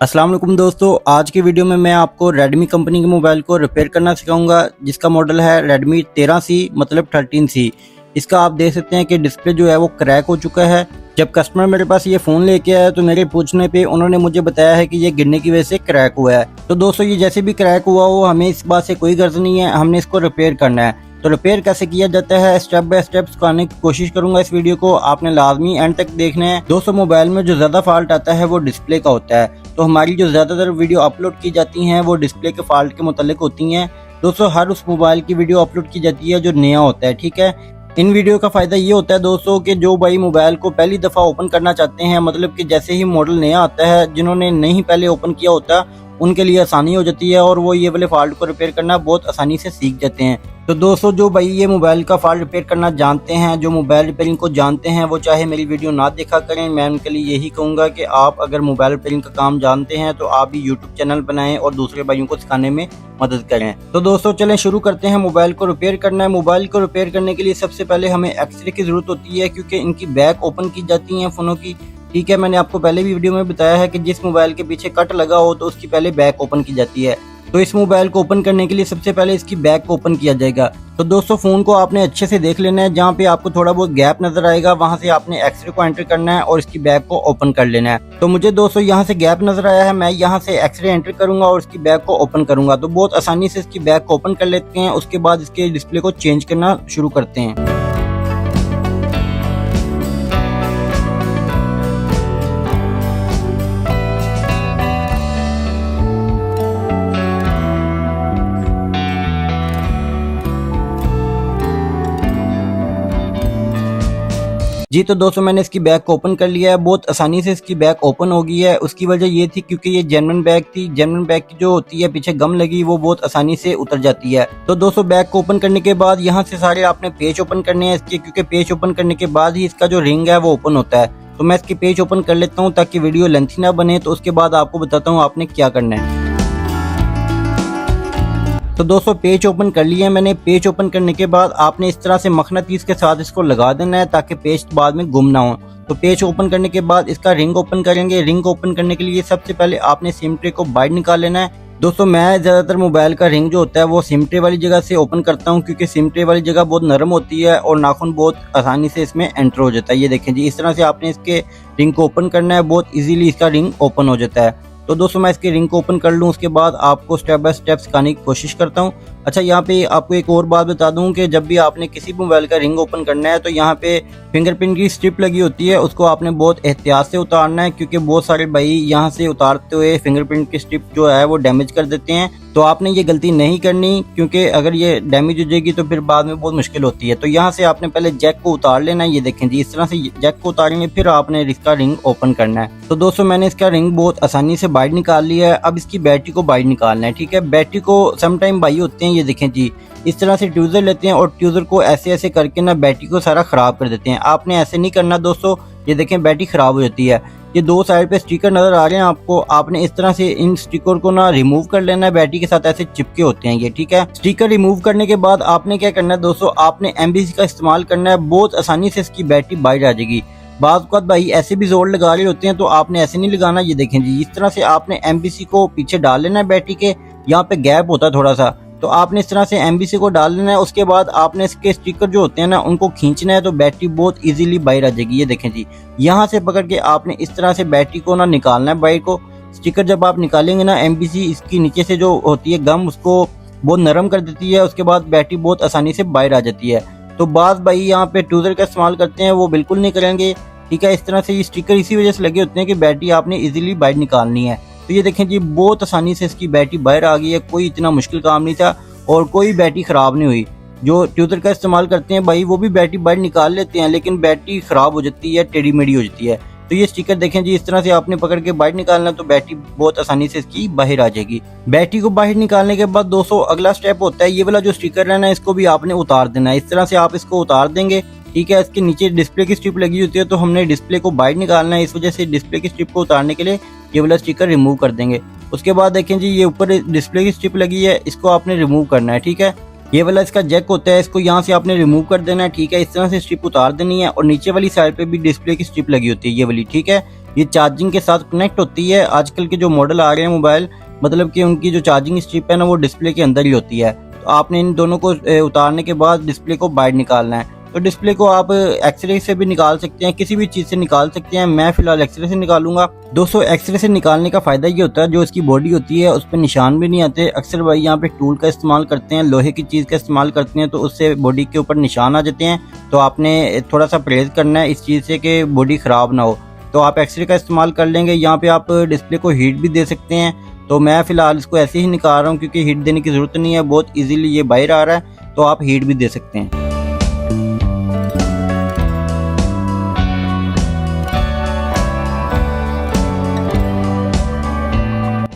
अस्सलाम वालेकुम दोस्तों, आज की वीडियो में मैं आपको Redmi कंपनी के मोबाइल को रिपेयर करना सिखाऊंगा जिसका मॉडल है Redmi 13C मतलब 13C। इसका आप देख सकते हैं कि डिस्प्ले जो है वो क्रैक हो चुका है। जब कस्टमर मेरे पास ये फ़ोन लेके आया तो मेरे पूछने पे उन्होंने मुझे बताया है कि ये गिरने की वजह से क्रैक हुआ है। तो दोस्तों ये जैसे भी क्रैक हुआ हो, हमें इस बात से कोई गर्ज नहीं है, हमने इसको रिपेयर करना है। तो रिपेयर कैसे किया जाता है स्टेप बाय स्टेप सिखाने की कोशिश करूंगा। इस वीडियो को आपने लाजमी एंड तक देखना है। दोस्तों मोबाइल में जो ज्यादा फॉल्ट आता है वो डिस्प्ले का होता है, तो हमारी जो ज्यादातर वीडियो अपलोड की जाती हैं वो डिस्प्ले के फॉल्ट के मुतालिक होती हैं। दोस्तों हर उस मोबाइल की वीडियो अपलोड की जाती है जो नया होता है, ठीक है। इन वीडियो का फायदा ये होता है दोस्तों कि जो भाई मोबाइल को पहली दफा ओपन करना चाहते हैं, मतलब कि जैसे ही मॉडल नया आता है, जिन्होंने नहीं पहले ओपन किया होता उनके लिए आसानी हो जाती है और वो ये वाले फॉल्ट को रिपेयर करना बहुत आसानी से सीख जाते हैं। तो दोस्तों जो भाई ये मोबाइल का फॉल्ट रिपेयर करना जानते हैं, जो मोबाइल रिपेयरिंग को जानते हैं, वो चाहे मेरी वीडियो ना देखा करें। मैं उनके लिए यही कहूँगा कि आप अगर मोबाइल रिपेयरिंग का काम जानते हैं तो आप भी यूट्यूब चैनल बनाएं और दूसरे भाइयों को सिखाने में मदद करें। तो दोस्तों चलें शुरू करते हैं। मोबाइल को रिपेयर करना है। मोबाइल को रिपेयर करने के लिए सबसे पहले हमें एक्सरे की जरूरत होती है, क्योंकि इनकी बैक ओपन की जाती है फ़ोनों की, ठीक है। मैंने आपको पहले भी वीडियो में बताया है कि जिस मोबाइल के पीछे कट लगा हो तो उसकी पहले बैक ओपन की जाती है। तो इस मोबाइल को ओपन करने के लिए सबसे पहले इसकी बैक को ओपन किया जाएगा। तो दोस्तों फ़ोन को आपने अच्छे से देख लेना है, जहाँ पे आपको थोड़ा बहुत गैप नजर आएगा वहां से आपने एक्सरे को एंटर करना है और इसकी बैक को ओपन कर लेना है। तो मुझे दोस्तों यहाँ से गैप नजर आया है, मैं यहाँ से एक्सरे एंटर करूंगा और इसकी बैक को ओपन करूंगा। तो बहुत आसानी से इसकी बैक को ओपन कर लेते हैं। उसके बाद इसके डिस्प्ले को चेंज करना शुरू करते हैं। जी तो दोस्तों मैंने इसकी बैक को ओपन कर लिया है। बहुत आसानी से इसकी बैक ओपन हो गई है। उसकी वजह ये थी क्योंकि ये जेन्युइन बैक थी। जेन्युइन बैक की जो होती है पीछे गम लगी वो बहुत आसानी से उतर जाती है। तो दोस्तों बैक को ओपन करने के बाद यहाँ से सारे आपने पेज ओपन करने हैं इसके, क्योंकि पेज ओपन करने के बाद ही इसका जो रिंग है वो ओपन होता है। तो मैं इसके पेज ओपन कर लेता हूँ ताकि वीडियो लेंथी ना बने। तो उसके बाद आपको बताता हूँ आपने क्या करना है। तो दोस्तों पेज ओपन कर लिया है मैंने। पेज ओपन करने के बाद आपने इस तरह से मखनातीस के साथ इसको लगा देना है ताकि पेज बाद में गुम ना हो। तो पेज ओपन करने के बाद इसका रिंग ओपन करेंगे। रिंग ओपन करने के लिए सबसे पहले आपने सिम ट्रे को बाहर निकाल लेना है। दोस्तों मैं ज़्यादातर मोबाइल का रिंग जो होता है वो सिम ट्रे वाली जगह से ओपन करता हूँ, क्योंकि सिम ट्रे वाली जगह बहुत नरम होती है और नाखून बहुत आसानी से इसमें एंटर हो जाता है। ये देखें जी, इस तरह से आपने इसके रिंग को ओपन करना है। बहुत ईजिली इसका रिंग ओपन हो जाता है। तो दोस्तों मैं इसके रिंग को ओपन कर लूँ, उसके बाद आपको स्टेप बाय स्टेप सिखाने की कोशिश करता हूँ। अच्छा यहाँ पे आपको एक और बात बता दूं कि जब भी आपने किसी मोबाइल का रिंग ओपन करना है तो यहाँ पे फिंगरप्रिंट की स्ट्रिप लगी होती है, उसको आपने बहुत एहतियात से उतारना है, क्योंकि बहुत सारे भाई यहाँ से उतारते हुए फिंगरप्रिंट की स्ट्रिप जो है वो डैमेज कर देते हैं। तो आपने ये गलती नहीं करनी, क्योंकि अगर ये डैमेज हो जाएगी तो फिर बाद में बहुत मुश्किल होती है। तो यहाँ से आपने पहले जैक को उतार लेना है। ये देखें जी, इस तरह से जैक को उतारेंगे फिर आपने इसका रिंग ओपन करना है। तो दोस्तों मैंने इसका रिंग बहुत आसानी से बाहर निकाल लिया है। अब इसकी बैटरी को बाहर निकालना है, ठीक है। बैटरी को समटाइम भाई होते हैं, ये देखें जी, इस तरह से ट्यूजर लेते हैं और ट्यूजर को ऐसे ऐसे करके ना बैटरी को सारा खराब कर देते हैं। आपने ऐसे नहीं करना दोस्तों। ये देखें बैटरी खराब हो जाती है। ये दो साइड पे स्टिकर नजर आ रहे हैं आपको, आपने इस तरह से इन स्टिकर को ना रिमूव कर लेना है। बैटरी के साथ ऐसे चिपके होते हैं ये, ठीक है। स्टिकर रिमूव करने के बाद आपने क्या करना है दोस्तों, आपने MBC का इस्तेमाल करना है। बहुत आसानी से इसकी बैटरी बाहर आ जाएगी। बात भाई ऐसे भी जोर लगा रहे होते हैं, तो आपने ऐसे नहीं लगाना। ये देखें जी, इस तरह से आपने MBC को पीछे डाल लेना है। बैटरी के यहाँ पे गैप होता है थोड़ा सा, तो आपने इस तरह से MBC को डाल लेना है। उसके बाद आपने इसके स्टिकर जो होते हैं ना उनको खींचना है, तो बैटरी बहुत इजीली बाहर आ जाएगी। ये देखें जी, यहाँ से पकड़ के आपने इस तरह से बैटरी को ना निकालना है बाहर को। स्टिकर जब आप निकालेंगे ना, MBC इसकी नीचे से जो होती है गम उसको बहुत नरम कर देती है। उसके बाद बैटरी बहुत आसानी से बाहर आ जाती है। तो बात भाई यहाँ पे ट्यूजर का इस्तेमाल करते हैं वो बिल्कुल नहीं करेंगे, ठीक है। इस तरह से ये स्टिकर इसी वजह से लगे होते हैं कि बैटरी आपने इजीली बाहर निकालनी है। तो ये देखें जी, बहुत आसानी से इसकी बैटरी बाहर आ गई है। कोई इतना मुश्किल काम नहीं था और कोई बैटरी खराब नहीं हुई। जो ट्यूजर का इस्तेमाल करते हैं भाई वो भी बैटरी बाहर निकाल लेते हैं, लेकिन बैटरी खराब हो जाती है, टेढ़ी मेढ़ी हो जाती है। तो ये स्टिकर देखें जी, इस तरह से आपने पकड़ के बाहर निकालना, तो बैटरी बहुत आसानी से इसकी बाहर आ जाएगी। बैटरी को बाहर निकालने के बाद दोस्तों अगला स्टेप होता है, ये वाला जो स्टिकर है ना इसको भी आपने उतार देना है। इस तरह से आप इसको उतार देंगे, ठीक है। इसके नीचे डिस्प्ले की स्ट्रिप लगी होती है, तो हमने डिस्प्ले को बाहर निकालना है। इस वजह से डिस्प्ले की स्ट्रिप को उतारने के लिए ये वाला स्टिकर रिमूव कर देंगे। उसके बाद देखें जी, ये ऊपर डिस्प्ले की स्ट्रिप लगी है, इसको आपने रिमूव करना है, ठीक है। ये वाला इसका जैक होता है, इसको यहाँ से आपने रिमूव कर देना है, ठीक है। इस तरह से स्ट्रिप उतार देनी है और नीचे वाली साइड पे भी डिस्प्ले की स्ट्रिप लगी होती है ये वाली, ठीक है। ये चार्जिंग के साथ कनेक्ट होती है। आजकल के जो मॉडल आ रहे हैं मोबाइल, मतलब कि उनकी जो चार्जिंग स्ट्रिप है ना वो डिस्प्ले के अंदर ही होती है। तो आपने इन दोनों को उतारने के बाद डिस्प्ले को बाहर निकालना है। तो डिस्प्ले को आप एक्सरे से भी निकाल सकते हैं, किसी भी चीज़ से निकाल सकते हैं। मैं फिलहाल एक्सरे से निकालूंगा। दोस्तों एक्सरे से निकालने का फ़ायदा ये होता है, जो इसकी बॉडी होती है उस पर निशान भी नहीं आते। अक्सर भाई यहाँ पे टूल का इस्तेमाल करते हैं, लोहे की चीज़ का इस्तेमाल करते हैं, तो उससे बॉडी के ऊपर निशान आ जाते हैं। तो आपने थोड़ा सा परहेज़ करना है इस चीज़ से कि बॉडी ख़राब ना हो। तो आप एक्सरे का इस्तेमाल कर लेंगे। यहाँ पे आप डिस्प्ले को हीट भी दे सकते हैं। तो मैं फ़िलहाल इसको ऐसे ही निकाल रहा हूँ क्योंकि हीट देने की ज़रूरत नहीं है, बहुत ईजीली ये बाहर आ रहा है। तो आप हीट भी दे सकते हैं।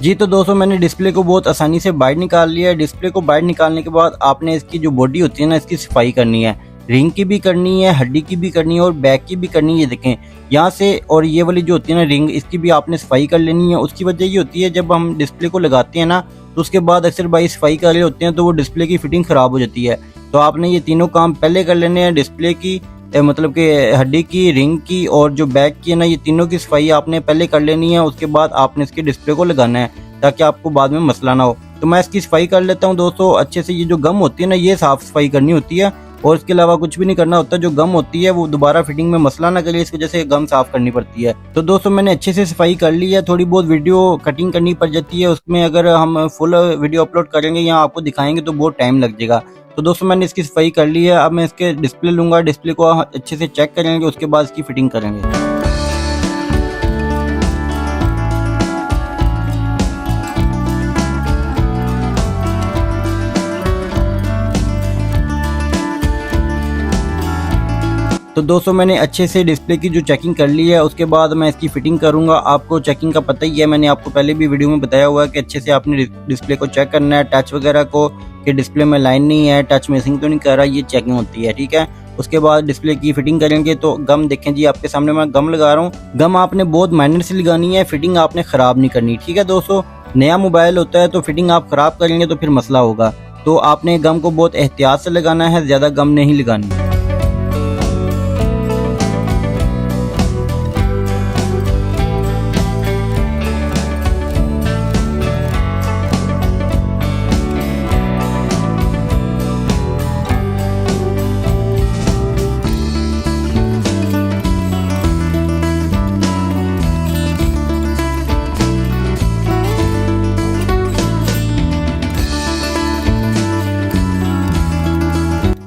जी तो दोस्तों मैंने डिस्प्ले को बहुत आसानी से बाहर निकाल लिया है। डिस्प्ले को बाहर निकालने के बाद आपने इसकी जो बॉडी होती है ना, इसकी सफाई करनी है। रिंग की भी करनी है, हड्डी की भी करनी है और बैक की भी करनी है। ये देखें यहाँ से, और ये वाली जो होती है ना रिंग, इसकी भी आपने सफाई कर लेनी है। उसकी वजह ये होती है, जब हम डिस्प्ले को लगाते हैं ना तो उसके बाद अक्सर भाई सफाई कर रहे होते हैं तो वो डिस्प्ले की फिटिंग ख़राब हो जाती है। तो आपने ये तीनों काम पहले कर लेने हैं। डिस्प्ले की मतलब कि हड्डी की, रिंग की और जो बैक की है ना, ये तीनों की सफाई आपने पहले कर लेनी है। उसके बाद आपने इसके डिस्प्ले को लगाना है ताकि आपको बाद में मसला ना हो। तो मैं इसकी सफाई कर लेता हूँ दोस्तों अच्छे से। ये जो गम होती है ना, ये साफ़ सफाई करनी होती है और इसके अलावा कुछ भी नहीं करना होता। जो गम होती है वो दोबारा फिटिंग में मसला ना करे, इस वजह से गम साफ़ करनी पड़ती है। तो दोस्तों मैंने अच्छे से सफाई कर ली है। थोड़ी बहुत वीडियो कटिंग करनी पड़ जाती है उसमें, अगर हम फुल वीडियो अपलोड करेंगे या आपको दिखाएंगे तो बहुत टाइम लग जाएगा। तो दोस्तों मैंने इसकी सफाई कर ली है। अब मैं इसके डिस्प्ले लूँगा, डिस्प्ले को अच्छे से चेक करेंगे, उसके बाद इसकी फिटिंग करेंगे। तो दोस्तों मैंने अच्छे से डिस्प्ले की जो चेकिंग कर ली है, उसके बाद मैं इसकी फिटिंग करूंगा। आपको चेकिंग का पता ही है, मैंने आपको पहले भी वीडियो में बताया हुआ है कि अच्छे से आपने डिस्प्ले को चेक करना है, टच वगैरह को, कि डिस्प्ले में लाइन नहीं है, टच मिसिंग तो नहीं कर रहा, ये चेकिंग होती है। ठीक है, उसके बाद डिस्प्ले की फिटिंग करेंगे। तो गम देखें जी, आपके सामने मैं गम लगा रहा हूँ। गम आपने बहुत माइनर से लगानी है, फिटिंग आपने ख़राब नहीं करनी। ठीक है दोस्तों, नया मोबाइल होता है तो फिटिंग आप ख़राब करेंगे तो फिर मसला होगा। तो आपने गम को बहुत एहतियात से लगाना है, ज़्यादा गम नहीं लगानी है।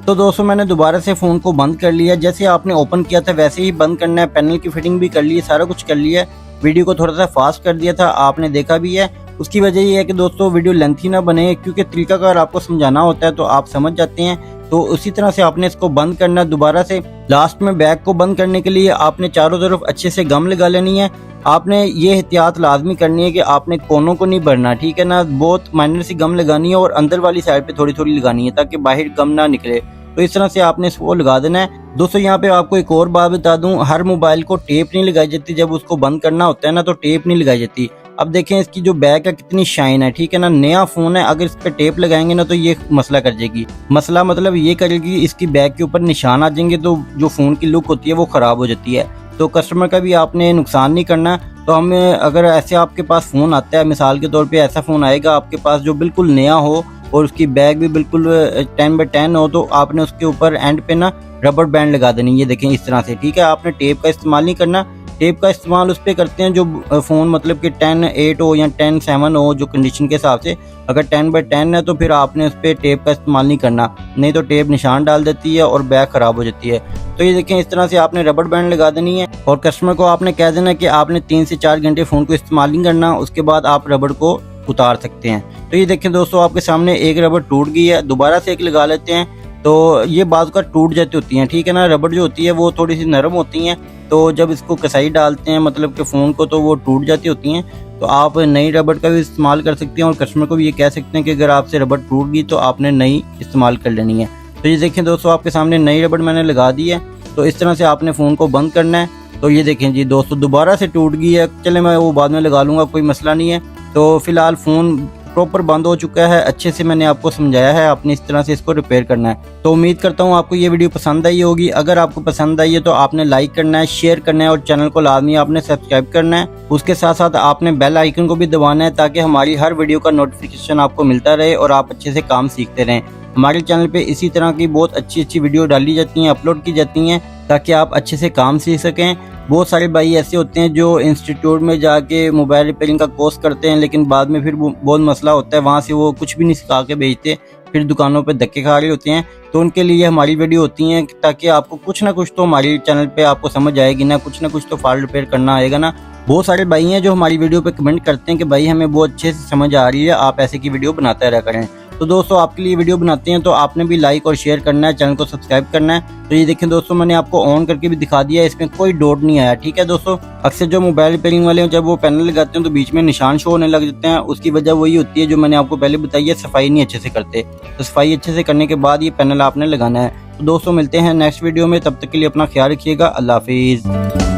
तो दोस्तों मैंने दोबारा से फ़ोन को बंद कर लिया। जैसे आपने ओपन किया था वैसे ही बंद करना है। पैनल की फिटिंग भी कर ली है, सारा कुछ कर लिया है। वीडियो को थोड़ा सा फास्ट कर दिया था, आपने देखा भी है। उसकी वजह ये है कि दोस्तों वीडियो लेंथी ना बने, क्योंकि तरीकाकार आपको समझाना होता है तो आप समझ जाते हैं। तो उसी तरह से आपने इसको बंद करना है दोबारा से। लास्ट में बैक को बंद करने के लिए आपने चारों तरफ अच्छे से गम लगा लेनी है। आपने ये एहतियात लाजमी करनी है कि आपने कोनों को नहीं भरना, ठीक है ना। बहुत माइनर सी गम लगानी है और अंदर वाली साइड पे थोड़ी थोड़ी लगानी है ताकि बाहर गम ना निकले। तो इस तरह से आपने इसको लगा देना है। दोस्तों यहाँ पे आपको एक और बात बता दूं, हर मोबाइल को टेप नहीं लगाई जाती। जब उसको बंद करना होता है ना तो टेप नहीं लगाई जाती। अब देखें इसकी जो बैक है कितनी शाइन है, ठीक है ना। नया फ़ोन है, अगर इस पर टेप लगाएंगे ना तो ये मसला कर जाएगी। मसला मतलब ये करेगी, इसकी बैक के ऊपर निशान आ जाएंगे तो जो फ़ोन की लुक होती है वो ख़राब हो जाती है। तो कस्टमर का भी आपने नुकसान नहीं करना। तो हमें अगर ऐसे आपके पास फ़ोन आता है, मिसाल के तौर पे ऐसा फ़ोन आएगा आपके पास जो बिल्कुल नया हो और उसकी बैग भी बिल्कुल 10x10 हो, तो आपने उसके ऊपर एंड पे ना रबर बैंड लगा देनी। ये देखें इस तरह से, ठीक है। आपने टेप का इस्तेमाल नहीं करना। टेप का इस्तेमाल उस पर करते हैं जो फ़ोन मतलब कि 10.8 हो या 10.7 हो, जो कंडीशन के हिसाब से। अगर 10x10 है तो फिर आपने उस पर टेप का इस्तेमाल नहीं करना, नहीं तो टेप निशान डाल देती है और बैग ख़राब हो जाती है। तो ये देखें इस तरह से आपने रबर बैंड लगा देनी है और कस्टमर को आपने कह देना कि आपने 3 से 4 घंटे फ़ोन को इस्तेमाल नहीं करना, उसके बाद आप रबड़ को उतार सकते हैं। तो ये देखें दोस्तों, आपके सामने एक रबड़ टूट गई है, दोबारा से एक लगा लेते हैं। तो ये बाज़ का टूट जाती होती हैं, ठीक है ना। रबड़ जो होती है वो थोड़ी सी नरम होती हैं, तो जब इसको कसाई डालते हैं मतलब कि फ़ोन को, तो वो टूट जाती होती हैं। तो आप नई रबड़ का भी इस्तेमाल कर सकते हैं और कस्टमर को भी ये कह सकते हैं कि अगर आपसे रबड़ टूट गई तो आपने नई इस्तेमाल कर लेनी है। तो ये देखें दोस्तों, आपके सामने नई रबड़ मैंने लगा दी है। तो इस तरह से आपने फ़ोन को बंद करना है। तो ये देखें जी दोस्तों, दोबारा से टूट गई है। चले मैं वो बाद में लगा लूँगा, कोई मसला नहीं है। तो फ़िलहाल फ़ोन प्रॉपर बंद हो चुका है। अच्छे से मैंने आपको समझाया है, आपने इस तरह से इसको रिपेयर करना है। तो उम्मीद करता हूँ आपको ये वीडियो पसंद आई होगी। अगर आपको पसंद आई है तो आपने लाइक करना है, शेयर करना है और चैनल को लाजमी आपने सब्सक्राइब करना है। उसके साथ साथ आपने बेल आइकन को भी दबाना है ताकि हमारी हर वीडियो का नोटिफिकेशन आपको मिलता रहे और आप अच्छे से काम सीखते रहें। हमारे चैनल पे इसी तरह की बहुत अच्छी वीडियो डाली जाती हैं, अपलोड की जाती हैं ताकि आप अच्छे से काम सीख सकें। बहुत सारे भाई ऐसे होते हैं जो इंस्टीट्यूट में जाके मोबाइल रिपेयरिंग का कोर्स करते हैं, लेकिन बाद में फिर बहुत मसला होता है, वहाँ से वो कुछ भी नहीं सिखा के भेजते, फिर दुकानों पे धक्के खा रहे होते हैं। तो उनके लिए हमारी वीडियो होती हैं ताकि आपको कुछ ना कुछ तो हमारे चैनल पे आपको समझ आएगी ना, कुछ ना कुछ तो फॉल्ट रिपेयर करना आएगा ना। बहुत सारे भाई हैं जो हमारी वीडियो पे कमेंट करते हैं कि भाई हमें बहुत अच्छे से समझ आ रही है, आप ऐसे की वीडियो बनाते रहा करें। तो दोस्तों आपके लिए वीडियो बनाते हैं तो आपने भी लाइक और शेयर करना है, चैनल को सब्सक्राइब करना है। तो ये देखें दोस्तों, मैंने आपको ऑन करके भी दिखा दिया, इसमें कोई डॉट नहीं आया। ठीक है दोस्तों, अक्सर जो मोबाइल रिपेयरिंग वाले हैं जब वो पैनल लगाते हैं तो बीच में निशान शो होने लग जाते हैं। उसकी वजह वही होती है जो मैंने आपको पहले बताई है, सफाई नहीं अच्छे से करते। तो सफाई अच्छे से करने के बाद ये पैनल आपने लगाना है। तो दोस्तों मिलते हैं नेक्स्ट वीडियो में, तब तक के लिए अपना ख्याल रखिएगा। अल्लाह हाफिज़।